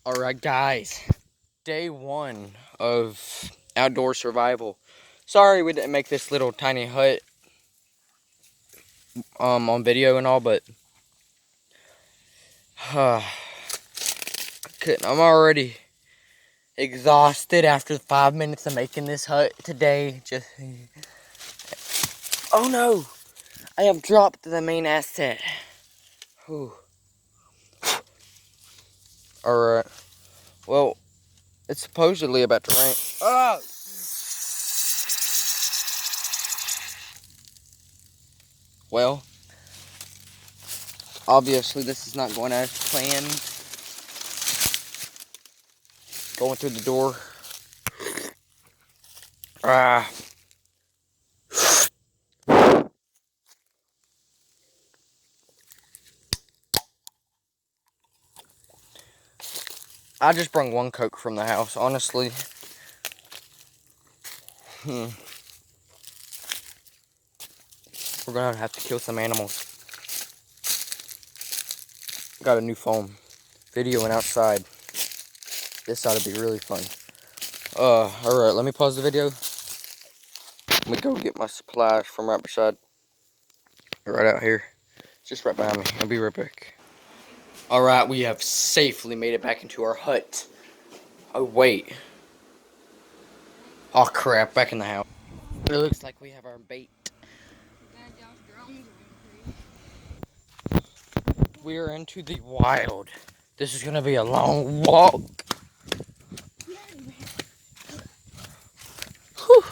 Alright guys, day one of outdoor survival. Sorry we didn't make this little tiny hut on video and all, but I'm already exhausted after 5 minutes of making this hut today. Oh no, I have dropped the main asset. Alright, well, it's supposedly about to rain. Oh! Well, obviously this is not going as planned. Going through the door. I just brought one Coke from the house, honestly. We're gonna have to kill some animals. Got a new phone. Videoing outside. This ought to be really fun. Alright, let me pause the video. Let me go get my supplies from right beside. Right out here. Just right behind me. I'll be right back. Alright, we have safely made it back into our hut. Oh, wait. Oh, crap. Back in the house. It looks like we have our bait. We are into the wild. This is gonna be a long walk. Whew.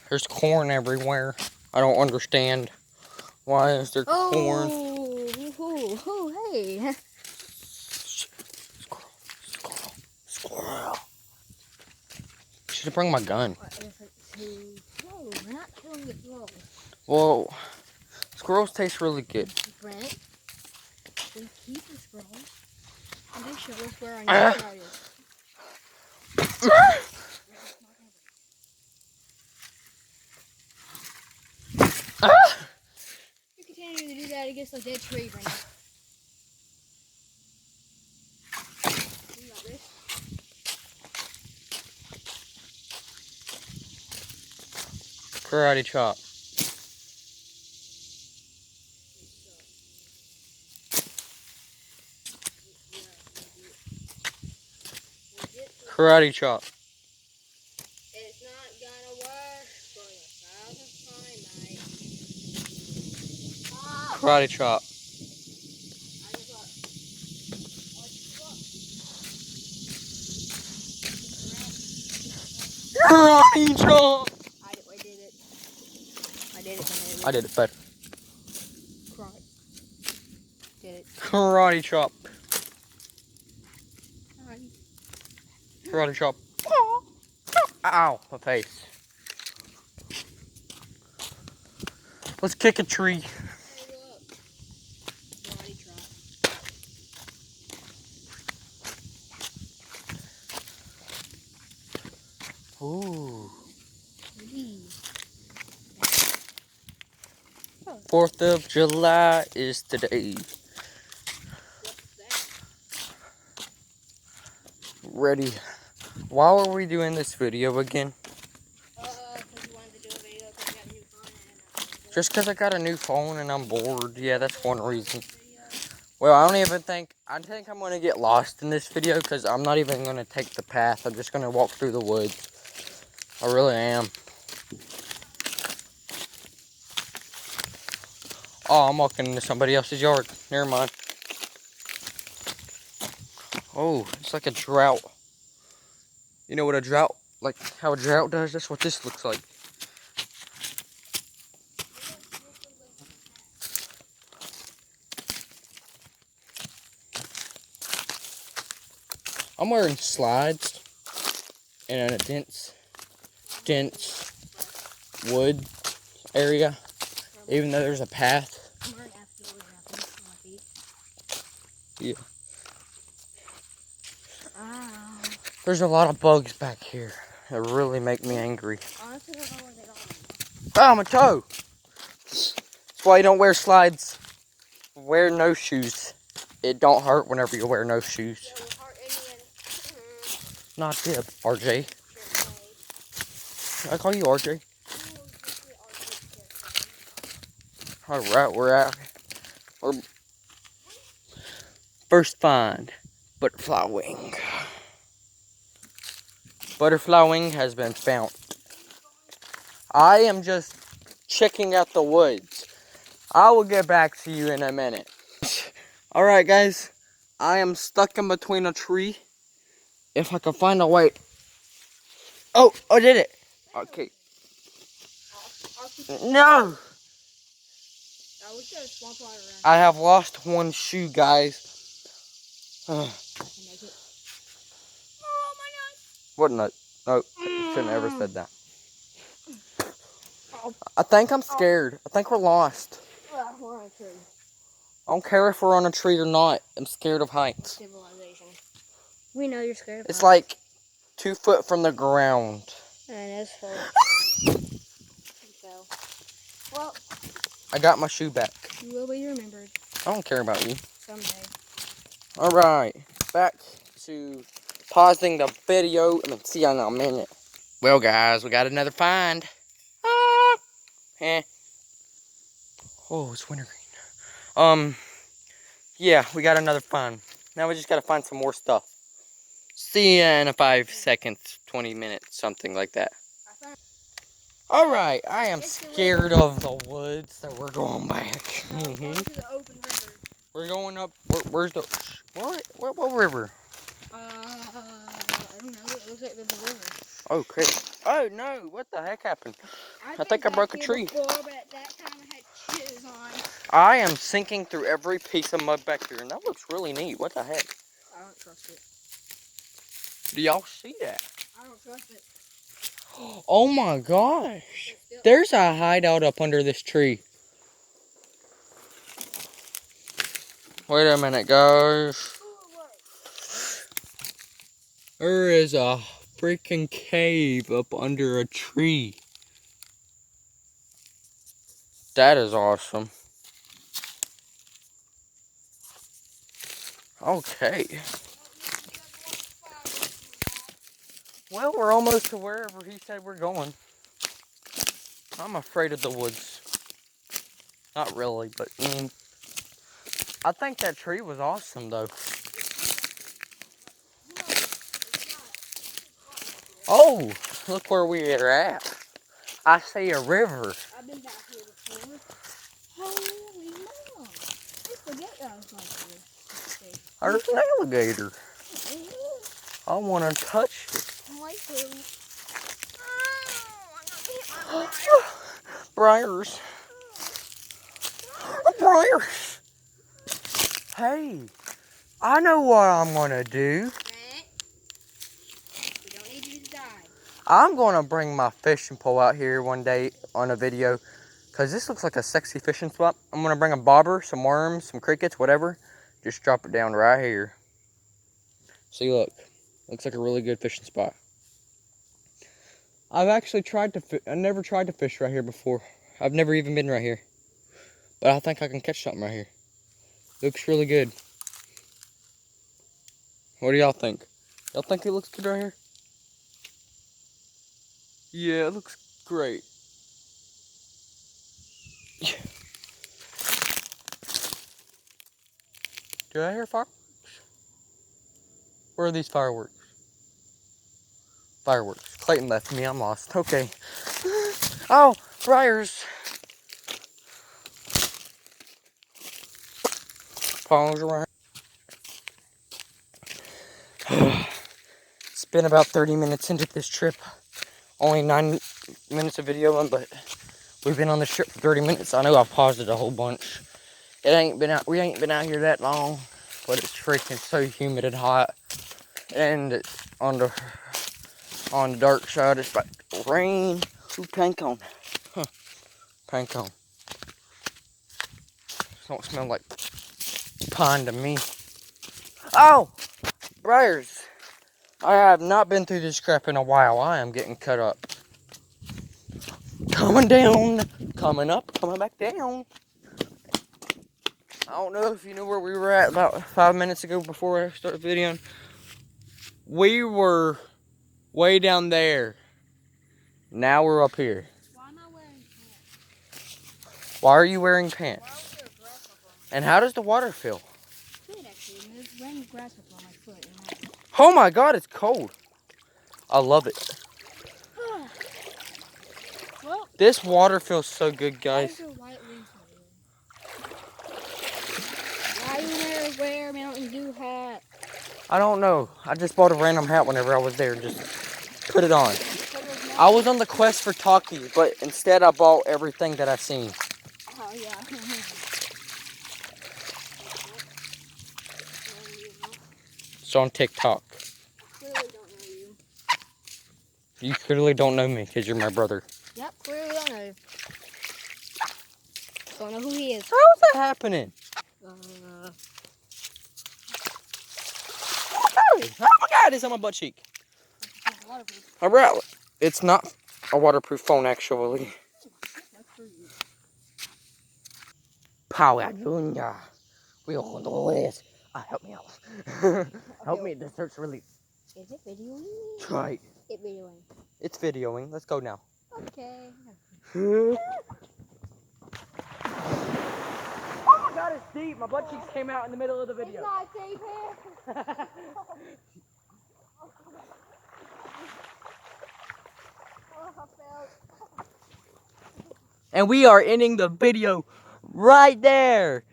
There's corn everywhere. I don't understand. Why is there corn? Oh, hey. Squirrel. Should have brought my gun. No, we're not killing the squirrels. Well, squirrels taste really good. Brent, we keep the squirrels and they show us where our next yard is. You continue to do that against a dead tree, Brent. You got this? Karate chop. Karate chop. It's not gonna work for the 1,000th time, mate. Karate chop. Karate chop. I did it better. Karate chop. Karate chop. Ow, my face. Let's kick a tree. Ooh. 4th of July is today. Ready. Why were we doing this video again? Because you wanted to do a video because you got a new phone. Just because I got a new phone and I'm bored. Yeah, that's one reason. Well, I think I'm going to get lost in this video because I'm not even going to take the path. I'm just going to walk through the woods. I really am. Oh, I'm walking into somebody else's yard. Never mind. Oh, it's like a drought. You know what a drought, like how a drought does? That's what this looks like. I'm wearing slides in a dense wood area, even though there's a path. Yeah. There's a lot of bugs back here that really make me angry. Oh, my toe! That's why you don't wear slides. Wear no shoes. It don't hurt whenever you wear no shoes. Not Dib. RJ. I call you RJ. Alright, we're out. We're first find. Butterfly wing. Butterfly wing has been found. I am just checking out the woods. I will get back to you in a minute. Alright guys, I am stuck in between a tree. If I can find a way. Oh, I did it. Okay. No! I have lost one shoe, guys. Oh my god. What nut? No, shouldn't have ever said that. I think I'm scared. I think we're lost. We're on a tree. I don't care if we're on a tree or not. I'm scared of heights. Civilization. We know you're scared of It's heights. like 2 foot from the ground. And it's full. So, well, I got my shoe back. you will be remembered I don't care about you. someday. Alright, back to pausing the video and see you in a minute. Well guys, we got another find. Oh, it's wintergreen. Yeah, we got another find. Now we just gotta find some more stuff. See ya in 5 seconds, 20 minutes, something like that. Alright, I am scared of the woods, so we're going back. To the open river. We're going up, where's the, what river? I don't know. It looks like there's a river. Oh, crap. Oh, no, what the heck happened? I think I broke a tree. Before, but at that time I had shoes on. I am sinking through every piece of mud back here, and that looks really neat. What the heck? I don't trust it. Do y'all see that? I don't trust it. Oh my gosh. There's a hideout up under this tree. Wait a minute, guys. There is a freaking cave up under a tree. That is awesome. Okay. Well, we're almost to wherever he said we're going. I'm afraid of the woods. Not really, but I think that tree was awesome, though. Oh, look where we are at. I see a river. I've been back here before. Holy moly. I forget that I was like this. There's an alligator. I want to touch it. Briars. Briars. Hey, I know what I'm going to do. We don't need you to die. I'm going to bring my fishing pole out here one day on a video. Because this looks like a sexy fishing spot. I'm going to bring a bobber, some worms, some crickets, whatever. Just drop it down right here. See, look. Looks like a really good fishing spot. I've actually I never tried to fish right here before. I've never even been right here. But I think I can catch something right here. Looks really good. What do y'all think? Y'all think it looks good right here? Yeah, it looks great. Do I hear fireworks? Where are these fireworks? Fireworks. Clayton left me. I'm lost. Okay. Oh, briars. Pause around. It's been about 30 minutes into this trip. Only 9 minutes of videoing, but we've been on this trip for 30 minutes. I know I've paused it a whole bunch. We ain't been out here that long, but it's freaking so humid and hot. And it's on the dark side, it's about to rain. Ooh, paint cone. Huh. Paint cone. Don't smell like pine to me. Oh! Briars. I have not been through this crap in a while. I am getting cut up. Coming down. Coming up. Coming back down. I don't know if you know where we were at about 5 minutes ago before I started videoing. We were way down there. Now we're up here. Why am I wearing pants? Why are you wearing pants? Why was there a grasshopper on my And how does the water feel? foot actually? And there's random grasshopper on my foot. And Oh my God, it's cold. I love it. well, This water feels so good, why is guys. there white leaves over here? Why you wear a Mountain Dew hat? I don't know. I just bought a random hat whenever I was there and just put it on. I was on the quest for Takis, but instead I bought everything that I seen. Oh, yeah. It's on TikTok. Clearly don't know you. You clearly don't know me because you're my brother. Yep, clearly don't know you. Don't know who he is. How is that happening? Oh my God, it's on my butt cheek. All right, it's not a waterproof phone actually. That's for you. Power Junior. We're on the list. Help me out. Help me. This hurts really. Is it videoing? Try. It videoing. It's videoing. Let's go now. Okay. Oh my God, it's deep. My butt cheeks came out in the middle of the It's video. not safe here. Oh, I fell. And we are ending the video right there.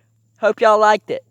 Hope y'all liked it.